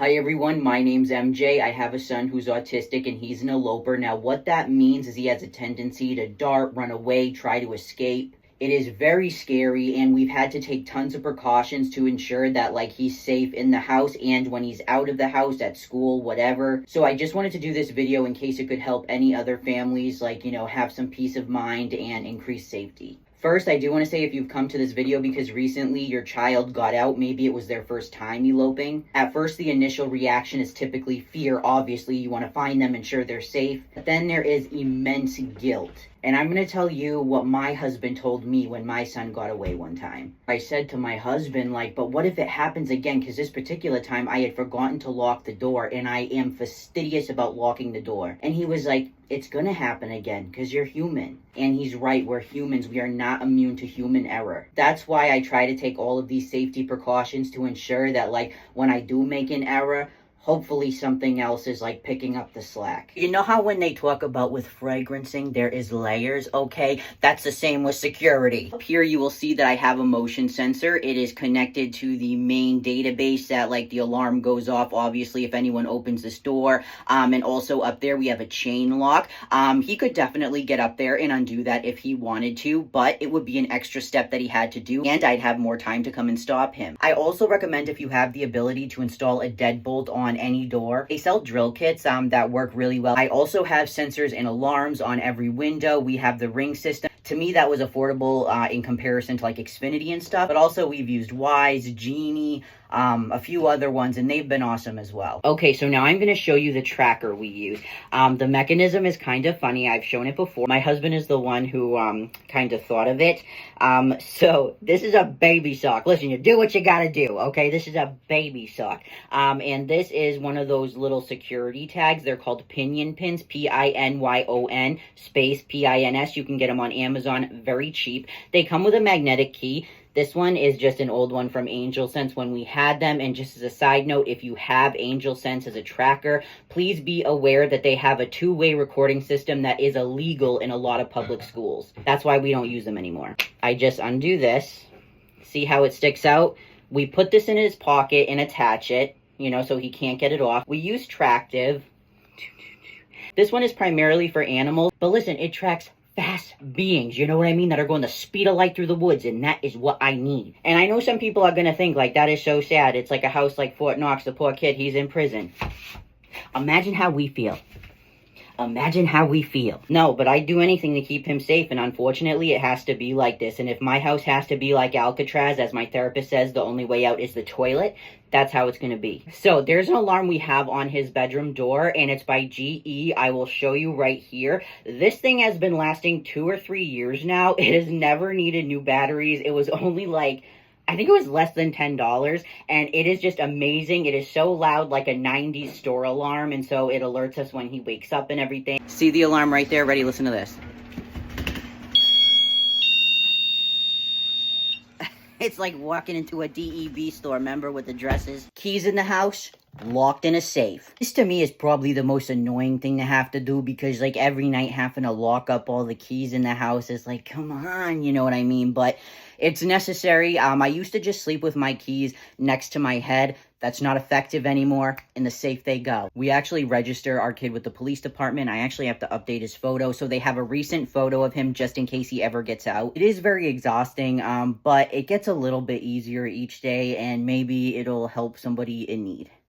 Hi everyone, my name's MJ. I have a son who's autistic and he's an eloper. Now what that means is he has a tendency to dart, run away, try to escape. It is very scary and we've had to take tons of precautions to ensure that he's safe in the house and when he's out of the house, at school, whatever. So I just wanted to do this video in case it could help any other families have some peace of mind and increase safety. First, I do want to say if you've come to this video because recently your child got out, maybe it was their first time eloping. At first, the initial reaction is typically fear. Obviously, you want to find them, ensure they're safe. But then there is immense guilt. And I'm going to tell you what my husband told me when my son got away one time. I said to my husband, but what if it happens again? Because this particular time I had forgotten to lock the door and I am fastidious about locking the door. And he was like, it's going to happen again because you're human. And he's right, we're humans. We are not immune to human error. That's why I try to take all of these safety precautions to ensure that when I do make an error, hopefully something else is picking up the slack. You know how when they talk about with fragrancing, there is layers? Okay, that's the same with security. Up here you will see that I have a motion sensor. It is connected to the main database that the alarm goes off, obviously, if anyone opens this door. And also up there we have a chain lock. He could definitely get up there and undo that if he wanted to, but it would be an extra step that he had to do, and I'd have more time to come and stop him. I also recommend if you have the ability to install a deadbolt on any door. They sell drill kits that work really well. I also have sensors and alarms on every window. We have the ring system. To me, that was affordable in comparison to Xfinity and stuff, but also we've used Wise, Genie, a few other ones, and they've been awesome as well. Okay, so now I'm going to show you the tracker we use. The mechanism is kind of funny. I've shown it before. My husband is the one who kind of thought of it. So this is a baby sock. Listen, you do what you gotta do, okay? This is a baby sock. And this is one of those little security tags. They're called pinion pins, P-I-N-Y-O-N space P-I-N-S. You can get them on Amazon, very cheap. They come with a magnetic key. This one is just an old one from Angel Sense when we had them. And just as a side note, if you have Angel Sense as a tracker, please be aware that they have a two-way recording system that is illegal in a lot of public schools. That's why we don't use them anymore. I just undo this. See how it sticks out? We put this in his pocket and attach it, so he can't get it off. We use Tractive. This one is primarily for animals, but listen, it tracks fast beings, you know what I mean, that are going the speed of light through the woods, and that is what I need. And I know some people are going to think, that is so sad. It's like a house like Fort Knox, the poor kid, he's in prison. Imagine how we feel. Imagine how we feel. No, but I'd do anything to keep him safe, and unfortunately, it has to be like this. And if my house has to be like Alcatraz, as my therapist says, the only way out is the toilet, that's how it's going to be. So there's an alarm we have on his bedroom door, and it's by GE. I will show you right here. This thing has been lasting 2 or 3 years now. It has never needed new batteries. It was only I think it was less than $10, and it is just amazing. It is so loud, like a 90s store alarm, and so it alerts us when he wakes up and everything. See the alarm right there? Ready? Listen to this. It's like walking into a DEV store, remember, with the dresses? Keys in the house, locked in a safe. This to me is probably the most annoying thing to have to do because every night having to lock up all the keys in the house is come on, you know what I mean? But it's necessary. I used to just sleep with my keys next to my head. That's not effective anymore. In the safe they go. We actually register our kid with the police department. I actually have to update his photo, so they have a recent photo of him just in case he ever gets out. It is very exhausting, but it gets a little bit easier each day, and maybe it'll help somebody in need.